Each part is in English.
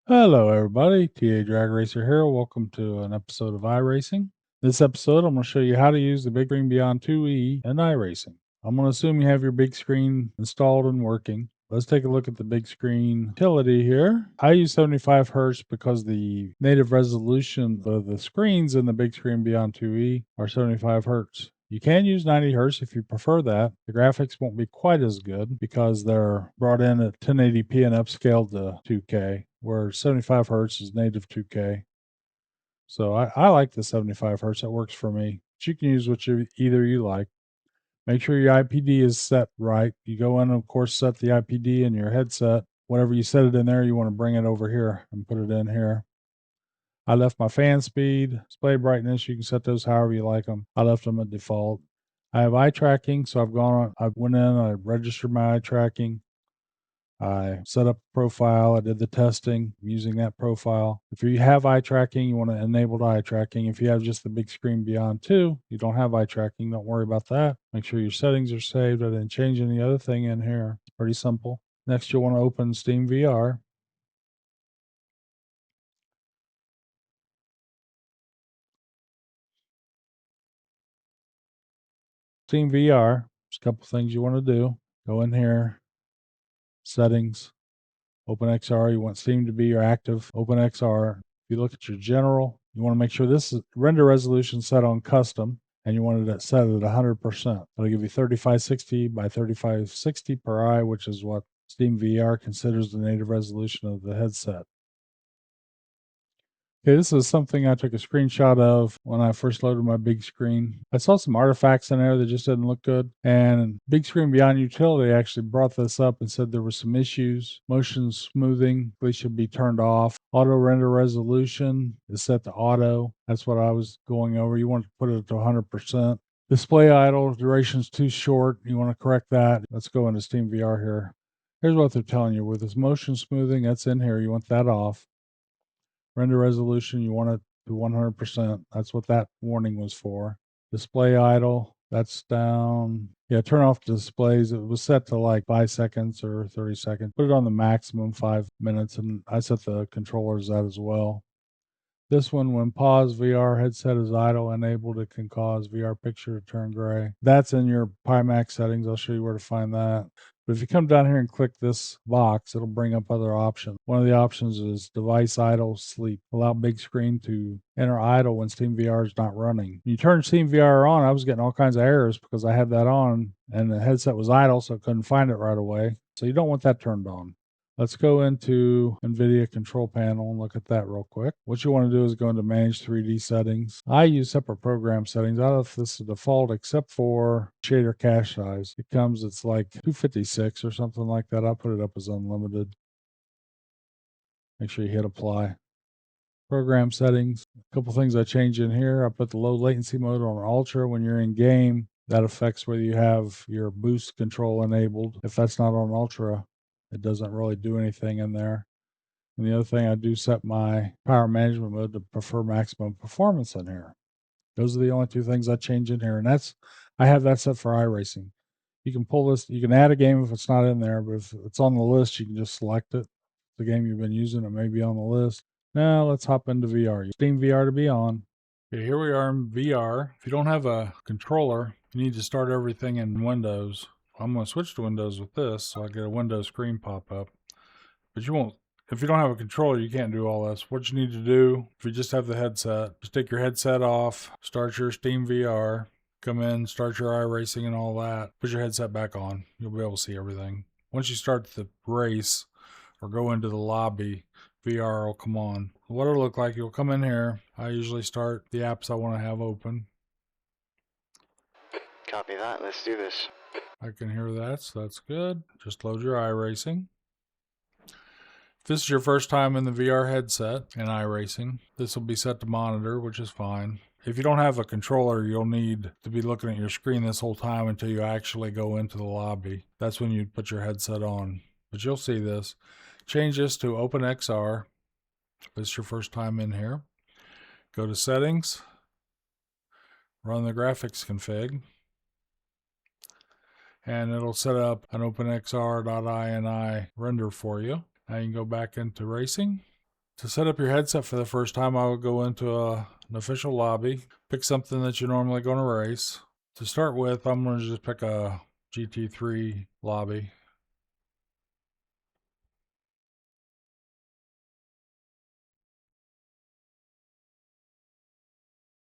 Hello, everybody. TrakRacer here. Welcome to an episode of iRacing. This episode, I'm going to show you how to use the Big Screen Beyond 2E in iRacing. I'm going to assume you have your big screen installed and working. Let's take a look at the big screen utility here. I use 75 Hz because the native resolution of the screens in the Big Screen Beyond 2E are 75 Hz. You can use 90 Hz if you prefer that. The graphics won't be quite as good because they're brought in at 1080p and upscaled to 2K, where 75 Hz is native 2K. So I like the 75 Hz. That works for me. But you can use either you like. Make sure your IPD is set right. You go in and, of course, set the IPD in your headset. Whatever you set it in there, you want to bring it over here and put it in here. I left my fan speed, display brightness. You can set those however you like them. I left them at default. I have eye tracking, so I went in, I registered my eye tracking. I set up a profile. I did the testing using that profile. If you have eye tracking, you want to enable eye tracking. If you have just the Big Screen Beyond 2, you don't have eye tracking. Don't worry about that. Make sure your settings are saved. I didn't change any other thing in here. It's pretty simple. Next, you'll want to open SteamVR. SteamVR, there's a couple things you want to do. Go in here, settings, OpenXR. You want Steam to be your active OpenXR. If you look at your general, you want to make sure this is render resolution set on custom, and you want it set at 100%. It'll give you 3560 by 3560 per eye, which is what SteamVR considers the native resolution of the headset. Okay, this is something I took a screenshot of when I first loaded my big screen. I saw some artifacts in there that just didn't look good. And Big Screen Beyond Utility actually brought this up and said there were some issues. Motion smoothing, they should be turned off. Auto render resolution is set to auto. That's what I was going over. You want to put it to 100%. Display idle, duration's too short. You want to correct that. Let's go into SteamVR here. Here's what they're telling you. With this motion smoothing, that's in here. You want that off. Render resolution, you want it to 100%. That's what that warning was for. Display idle, that's down. Yeah, turn off displays. It was set to like 5 seconds or 30 seconds. Put it on the maximum 5 minutes, and I set the controllers that as well. This one, when pause VR headset is idle enabled, it can cause VR picture to turn gray. That's in your Pimax settings. I'll show you where to find that. But if you come down here and click this box, it'll bring up other options. One of the options is device idle sleep. Allow big screen to enter idle when SteamVR is not running. When you turn SteamVR on, I was getting all kinds of errors because I had that on and the headset was idle, so I couldn't find it right away. So you don't want that turned on. Let's go into Nvidia control panel and look at that real quick. What you want to do is go into manage 3D settings. I use separate program settings. I don't know if this is default except for shader cache size. It comes, it's like 256 or something like that. I'll put it up as unlimited. Make sure you hit apply. Program settings. A couple things I change in here. I put the low latency mode on ultra when you're in game. That affects whether you have your boost control enabled. If that's not on ultra, it doesn't really do anything in there. And the other thing, I do set my power management mode to prefer maximum performance in here. Those are the only two things I change in here. And I have that set for iRacing. You can pull this, you can add a game if it's not in there, but if it's on the list, you can just select it. The game you've been using, it may be on the list. Now let's hop into VR. SteamVR to be on. Okay, here we are in VR. If you don't have a controller, you need to start everything in Windows. I'm going to switch to Windows with this, so I get a Windows screen pop up. But you won't, if you don't have a controller, you can't do all this. What you need to do, if you just have the headset, just take your headset off, start your SteamVR, come in, start your iRacing and all that, put your headset back on. You'll be able to see everything. Once you start the race or go into the lobby, VR will come on. What it'll look like, you'll come in here. I usually start the apps I want to have open. Copy that. Let's do this. I can hear that, so that's good. Just load your iRacing. If this is your first time in the VR headset in iRacing, this will be set to monitor, which is fine. If you don't have a controller, you'll need to be looking at your screen this whole time until you actually go into the lobby. That's when you put your headset on. But you'll see this. Change this to OpenXR. If this is your first time in here. Go to Settings. Run the graphics config. And it'll set up an OpenXR.ini render for you. Now you can go back into racing. To set up your headset for the first time, I would go into an official lobby, pick something that you're normally going to race. To start with, I'm going to just pick a GT3 lobby.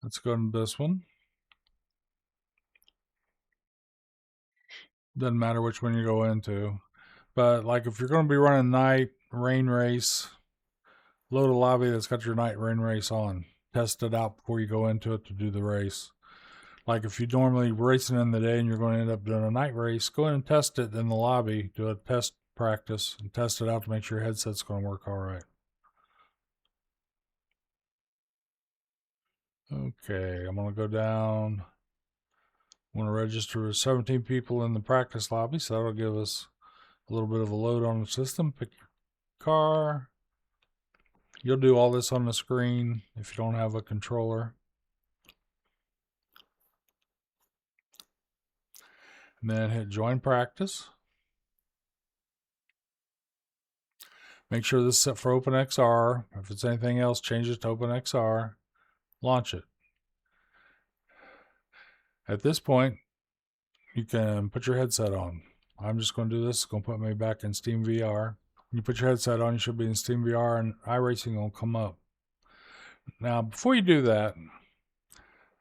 Let's go into this one. Doesn't matter which one you go into. But like if you're going to be running night rain race, load a lobby that's got your night rain race on. Test it out before you go into it to do the race. Like if you're normally racing in the day and you're going to end up doing a night race, go in and test it in the lobby. Do a test practice and test it out to make sure your headset's going to work all right. Okay, I'm going to go down. I'm going to register with 17 people in the practice lobby, so that'll give us a little bit of a load on the system. Pick your car. You'll do all this on the screen if you don't have a controller. And then hit join practice. Make sure this is set for OpenXR. If it's anything else, change it to OpenXR. Launch it. At this point, you can put your headset on. I'm just going to do this. It's going to put me back in SteamVR. When you put your headset on, you should be in SteamVR and iRacing will come up. Now, before you do that,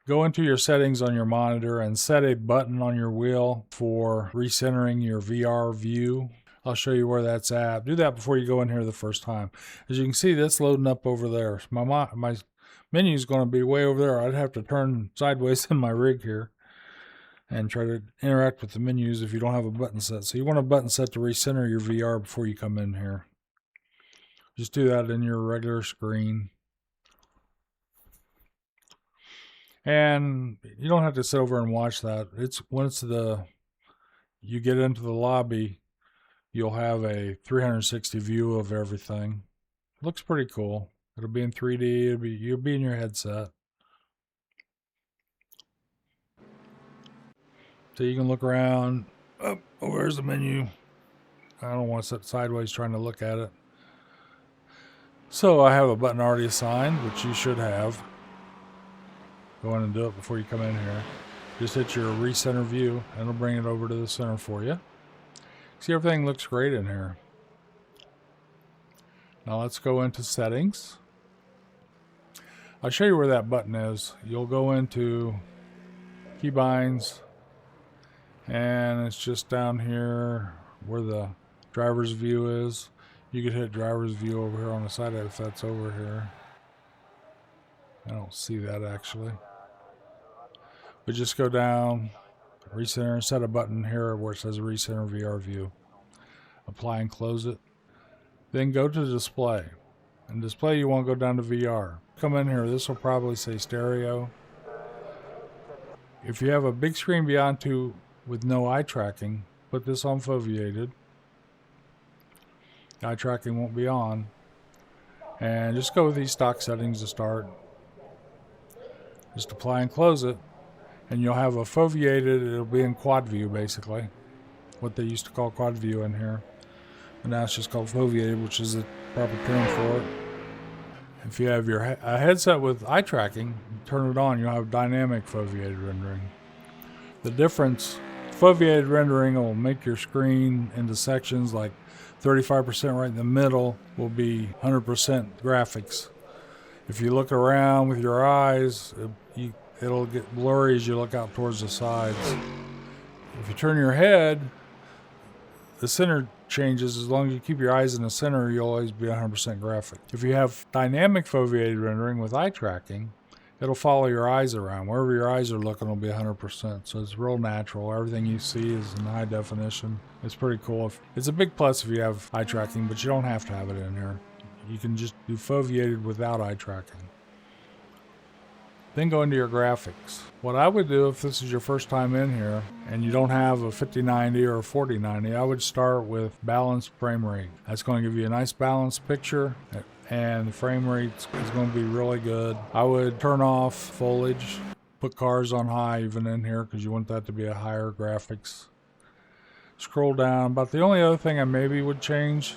go into your settings on your monitor and set a button on your wheel for recentering your VR view. I'll show you where that's at. Do that before you go in here the first time. As you can see, that's loading up over there. My menu is going to be way over there. I'd have to turn sideways in my rig here and try to interact with the menus if you don't have a button set. So you want a button set to recenter your VR before you come in here. Just do that in your regular screen. And you don't have to sit over and watch that. Once you get into the lobby, you'll have a 360 view of everything. It looks pretty cool. It'll be in 3D. You'll be in your headset. So you can look around. Oh, where's the menu? I don't want to sit sideways trying to look at it. So I have a button already assigned, which you should have. Go in and do it before you come in here. Just hit your recenter view and it'll bring it over to the center for you. See, everything looks great in here. Now let's go into settings. I'll show you where that button is. You'll go into keybinds and it's just down here where the driver's view is. You could hit driver's view over here on the side if that's over here. I don't see that actually. But just go down, recenter, and set a button here where it says recenter VR view. Apply and close it. Then go to display. In display you want to go down to VR. Come in here, this will probably say stereo. If you have a big screen beyond 2 with no eye tracking, put this on foveated. Eye tracking won't be on. And just go with these stock settings to start. Just apply and close it. And you'll have a foveated, it'll be in quad view basically. What they used to call quad view in here. And now it's just called foveated, which is the proper term for it. If you have your a headset with eye tracking, turn it on, you'll have dynamic foveated rendering. The difference, foveated rendering will make your screen into sections like 35% right in the middle will be 100% graphics. If you look around with your eyes, it'll get blurry as you look out towards the sides. If you turn your head, the center changes. As long as you keep your eyes in the center, you'll always be 100% graphic. If you have dynamic foveated rendering with eye tracking, it'll follow your eyes around. Wherever your eyes are looking, it'll be 100%. So it's real natural. Everything you see is in high definition. It's pretty cool. It's a big plus if you have eye tracking, but you don't have to have it in here. You can just do foveated without eye tracking. Then go into your graphics. What I would do if this is your first time in here and you don't have a 5090 or a 4090, I would start with balanced frame rate. That's going to give you a nice balanced picture and the frame rate is going to be really good. I would turn off foliage, put cars on high even in here because you want that to be a higher graphics. Scroll down. About the only other thing I maybe would change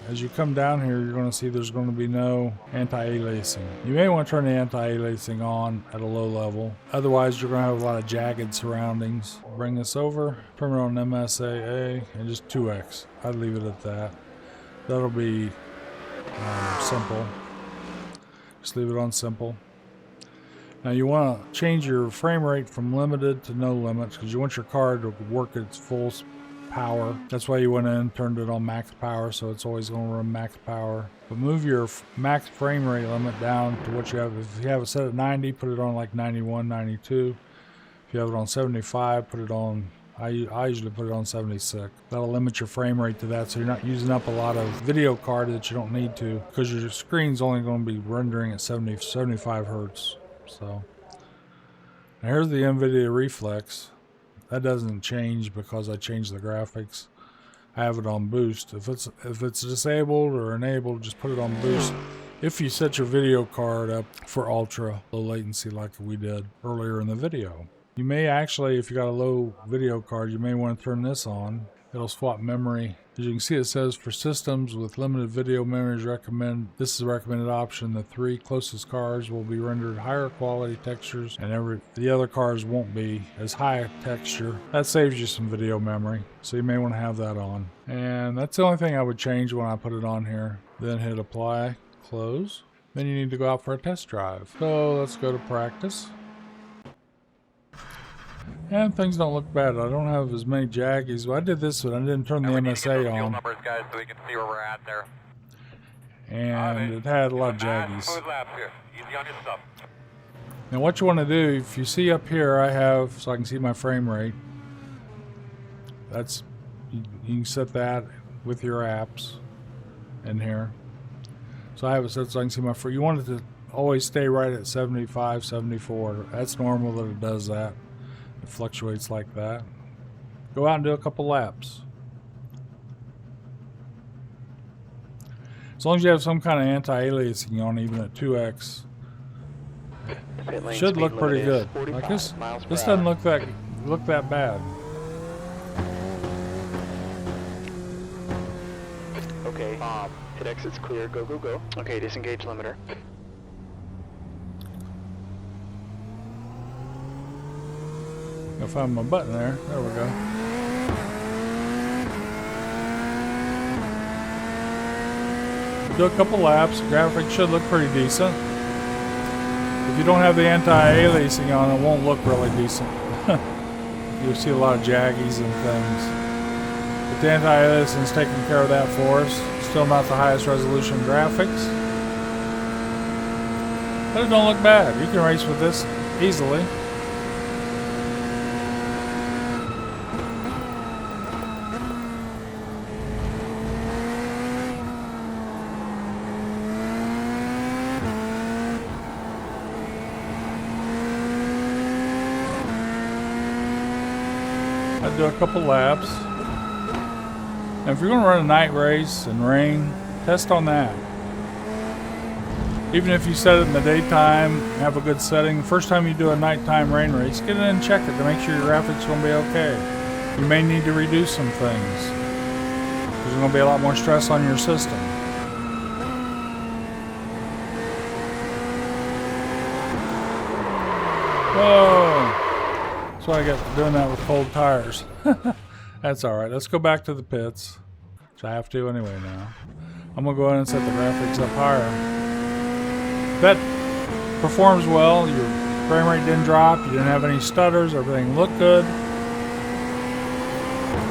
as you come down here, you're going to see there's going to be no anti-aliasing. You may want to turn the anti-aliasing on at a low level. Otherwise, you're going to have a lot of jagged surroundings. Bring this over, turn it on MSAA, and just 2x. I'd leave it at that. That'll be simple. Just leave it on simple. Now you want to change your frame rate from limited to no limits because you want your card to work at its full power. That's why you went in and turned it on max power, so it's always going to run max power. But move your max frame rate limit down to what you have. If you have it set at 90, put it on like 91, 92. If you have it on 75, put it on, I usually put it on 76. That'll limit your frame rate to that, so you're not using up a lot of video card that you don't need to, because your screen's only going to be rendering at 75 hertz. So now here's the Nvidia Reflex. That doesn't change because I changed the graphics. I have it on boost. If it's disabled or enabled, just put it on boost. If you set your video card up for ultra low latency like we did earlier in the video. You may actually, if you got a low video card, you may want to turn this on. It'll swap memory. As you can see, it says for systems with limited video memories, this is a recommended option. The 3 closest cars will be rendered higher quality textures, and the other cars won't be as high a texture. That saves you some video memory, so you may want to have that on. And that's the only thing I would change when I put it on here. Then hit apply, close. Then you need to go out for a test drive. So let's go to practice. And things don't look bad. I don't have as many jaggies. Well, I did this, but I didn't turn the MSA on. Numbers, guys, so we can see where we're at there. And it had a lot of jaggies. Easy on your stuff. Now what you want to do, if you see up here, I have, so I can see my frame rate. You can set that with your apps in here. So I have it set so I can see my frame. You want it to always stay right at 75, 74. That's normal that it does that. It fluctuates like that. Go out and do a couple laps. As long as you have some kind of anti-aliasing on, even at 2x, should look pretty good. Like this doesn't look that bad. Okay, hit exit's clear, go, go, go. Okay, disengage limiter. I'll find my button there. There we go. Do a couple laps. The graphics should look pretty decent. If you don't have the anti-aliasing on, it won't look really decent. You'll see a lot of jaggies and things. But the anti-aliasing is taking care of that for us. Still not the highest resolution graphics. But it don't look bad. You can race with this easily. I'd do a couple laps. And if you're going to run a night race and rain, test on that. Even if you set it in the daytime, have a good setting. The first time you do a nighttime rain race, get in and check it to make sure your graphics are going to be okay. You may need to reduce some things. There's going to be a lot more stress on your system. Whoa! That's why I get doing that with cold tires. That's alright. Let's go back to the pits, which I have to anyway now. I'm going to go ahead and set the graphics up higher. That performs well. Your frame rate didn't drop. You didn't have any stutters. Everything looked good.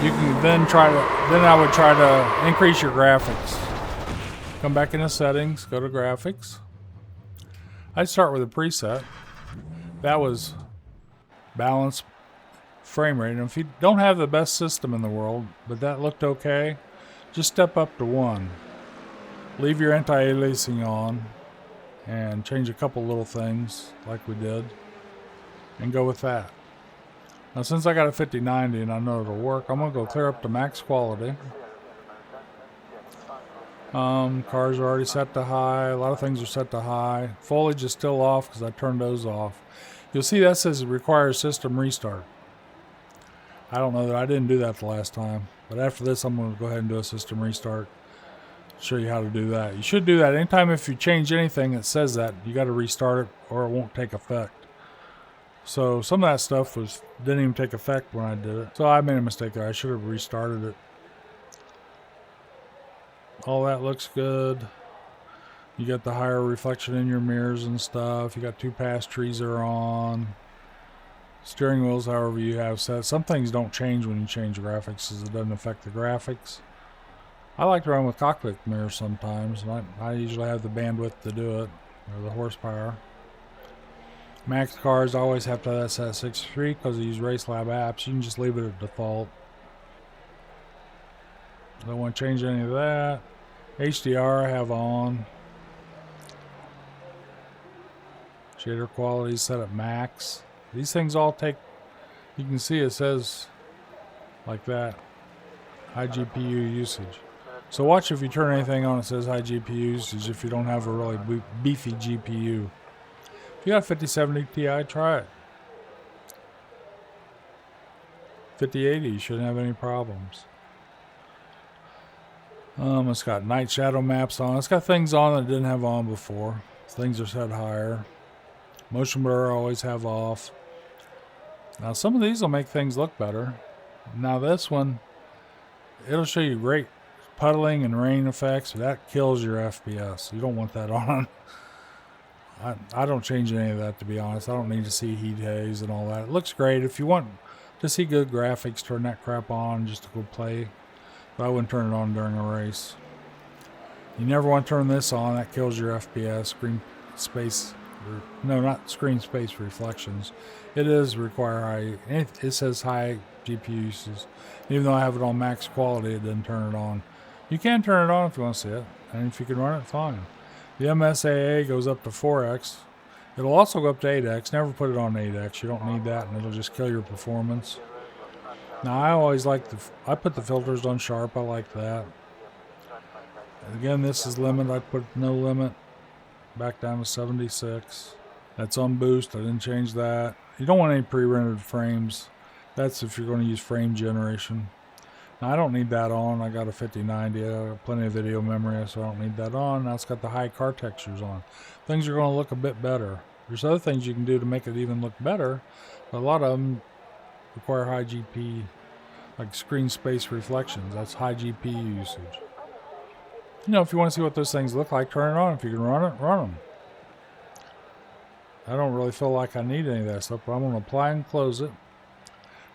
You can then I would try to increase your graphics. Come back into settings, go to graphics. I'd start with a preset. That was balanced frame rate. And if you don't have the best system in the world, but that looked okay, just step up to 1. Leave your anti-aliasing on and change a couple little things like we did and go with that. Now since I got a 5090 and I know it'll work, I'm going to go clear up to max quality. Cars are already set to high. A lot of things are set to high. Foliage is still off because I turned those off. You'll see that says it requires system restart. I don't know that I didn't do that the last time, but after this I'm going to go ahead and do a system restart. Show you how to do that. You should do that anytime if you change anything that says that. You got to restart it or it won't take effect. So some of that stuff didn't even take effect when I did it. So I made a mistake there. I should have restarted it. All that looks good. You got the higher reflection in your mirrors and stuff. You got 2 pass trees are on. Steering wheels, however you have set. Some things don't change when you change graphics, because it doesn't affect the graphics. I like to run with cockpit mirrors sometimes, and I usually have the bandwidth to do it, or the horsepower. Max cars always have to have that set at 63 because they use RaceLab apps. You can just leave it at default. Don't want to change any of that. HDR I have on. Shader quality set at max. These things all take, you can see it says like that, high GPU usage. So watch if you turn anything on that says high GPU usage if you don't have a really beefy GPU. If you got a 5070 Ti, try it. 5080, you shouldn't have any problems. It's got night shadow maps on. It's got things on that it didn't have on before. Things are set higher. Motion blur I always have off. Now some of these will make things look better. Now this one, it'll show you great puddling and rain effects. That kills your FPS. You don't want that on. I don't change any of that, to be honest. I don't need to see heat haze and all that. It looks great. If you want to see good graphics, turn that crap on just to go play. But I wouldn't turn it on during a race. You never want to turn this on. That kills your FPS. Screen space, no, not screen space reflections. It is require high. It says high GPU uses. Even though I have it on max quality, it didn't turn it on. You can turn it on if you want to see it, and if you can run it, fine. The MSAA goes up to 4x. It'll also go up to 8x. Never put it on 8x. You don't need that, and it'll just kill your performance. Now, I always like I put the filters on sharp. I like that. Again, this is limit. I put no limit. Back down to 76. That's on boost. I didn't change that. You don't want any pre-rendered frames. That's if you're going to use frame generation. Now, I don't need that on. I got a 5090. I got plenty of video memory, so I don't need that on. Now it's got the high car textures on. Things are going to look a bit better. There's other things you can do to make it even look better, but a lot of them require high GP, like screen space reflections. That's high GPU usage. You know, if you want to see what those things look like, turn it on. If you can run it, run them. I don't really feel like I need any of that stuff, but I'm going to apply and close it.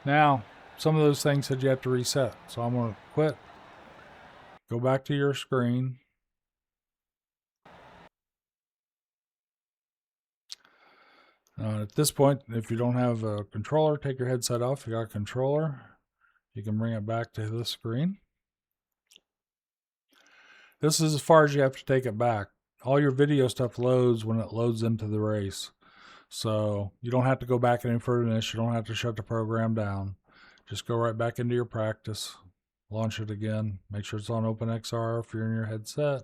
Now, some of those things said you have to reset. So I'm going to quit. Go back to your screen. At this point, if you don't have a controller, take your headset off. If you got a controller, you can bring it back to the screen. This is as far as you have to take it back. All your video stuff loads when it loads into the race. So you don't have to go back any further than this. You don't have to shut the program down. Just go right back into your practice. Launch it again. Make sure it's on OpenXR if you're in your headset.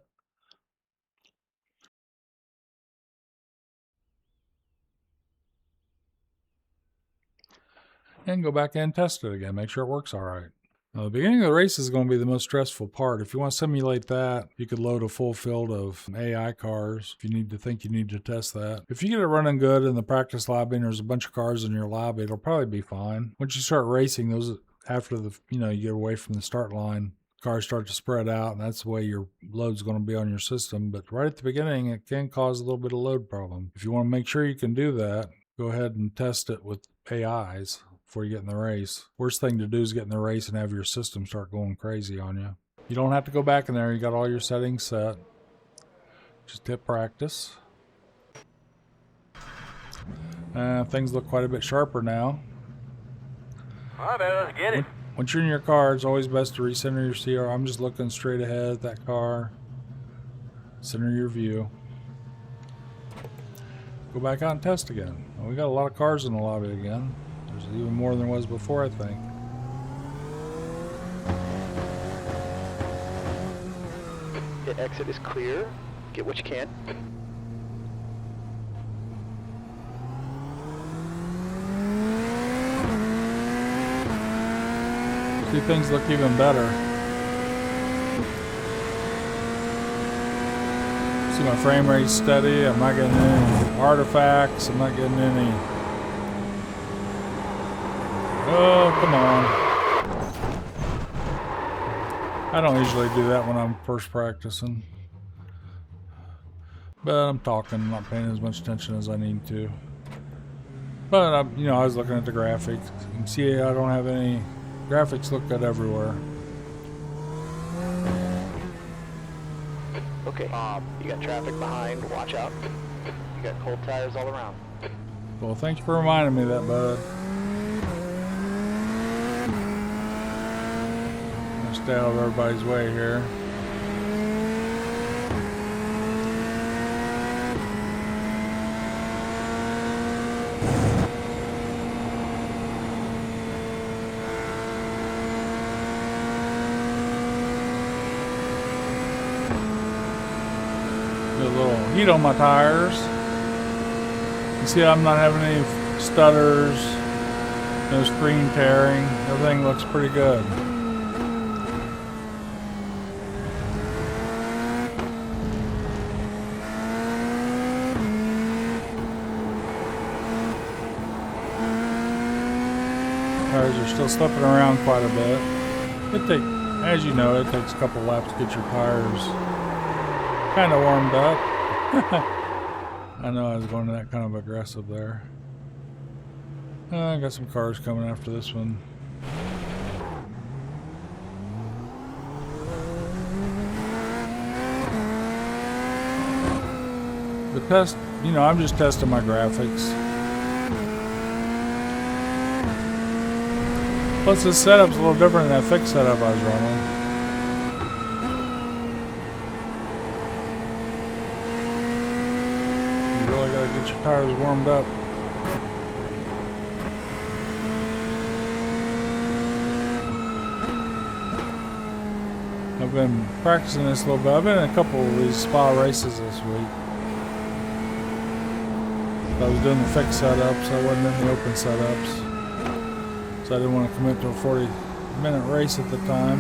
And go back and test it again. Make sure it works all right. Now, the beginning of the race is going to be the most stressful part. If you want to simulate that, you could load a full field of AI cars if you need to test that. If you get it running good in the practice lobby and there's a bunch of cars in your lobby, it'll probably be fine. Once you start racing, those after the you get away from the start line, cars start to spread out, and that's the way your load's going to be on your system. But right at the beginning, it can cause a little bit of load problem. If you want to make sure you can do that, go ahead and test it with AIs. Before you get in the race. Worst thing to do is get in the race and have your system start going crazy on you. You don't have to go back in there. You got all your settings set. Just hit practice. Things look quite a bit sharper now. All right, let's get it. Once you're in your car, it's always best to recenter your CR. I'm just looking straight ahead at that car. Center your view. Go back out and test again. Well, we got a lot of cars in the lobby again. There's even more than there was before, I think. The exit is clear. Get what you can. See, things look even better. See my frame rate steady. I'm not getting any artifacts. I'm not getting any. Oh, come on. I don't usually do that when I'm first practicing. But I'm talking, I'm not paying as much attention as I need to. But, you know, I was looking at the graphics. You can see I don't have any graphics look good everywhere. Okay, you got traffic behind, watch out. You got cold tires all around. Well, thank you for reminding me of that, bud. I'm gonna stay out of everybody's way here. A little heat on my tires. You see I'm not having any stutters, no screen tearing. Everything looks pretty good. Tires are still slipping around quite a bit. As you know, it takes a couple laps to get your tires kind of warmed up. I know I was going that kind of aggressive there. I got some cars coming after this one. The test, you know, I'm just testing my graphics. Plus this setup's a little different than that fixed setup I was running. Get your tires warmed up. I've been practicing this a little bit. I've been in a couple of these spa races this week. I was doing the fixed setups. I wasn't in the open setups. So I didn't want to commit to a 40-minute race at the time.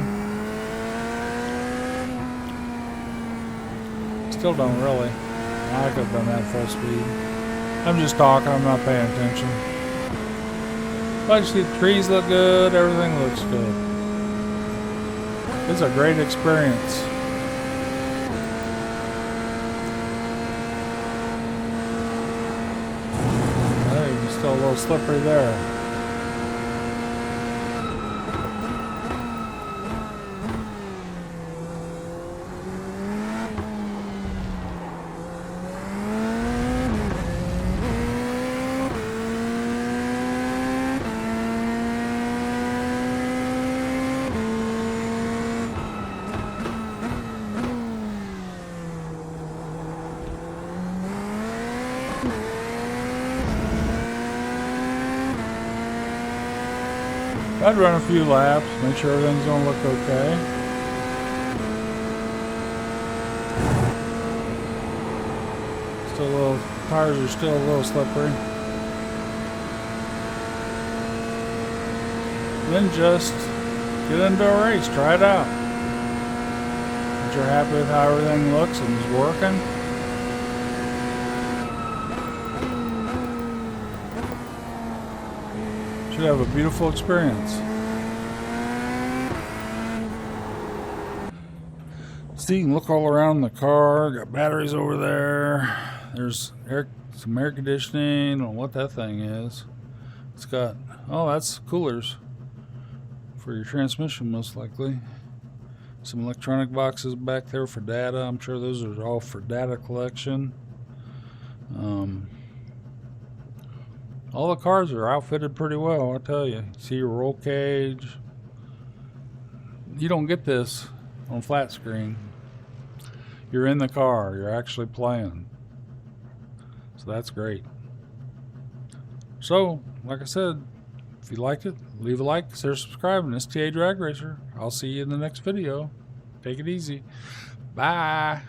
Still don't really. I could have done that full speed. I'm just talking, I'm not paying attention. But I just see the trees look good, everything looks good. It's a great experience. Hey, it's still a little slippery there. I'd run a few laps, make sure everything's gonna look okay. Still a little, tires are still a little slippery. Then just get into a race, try it out. Once you're happy with how everything looks and is working, should have a beautiful experience. So you can look all around the car. Got batteries over there. There's some air conditioning. I don't know what that thing is. It's got, oh, that's coolers for your transmission most likely. Some electronic boxes back there for data. I'm sure those are all for data collection. All the cars are outfitted pretty well, I tell you. See your roll cage. You don't get this on flat screen. You're in the car. You're actually playing. So that's great. So, like I said, if you liked it, leave a like, consider subscribing. This is TA Drag Racer. I'll see you in the next video. Take it easy. Bye.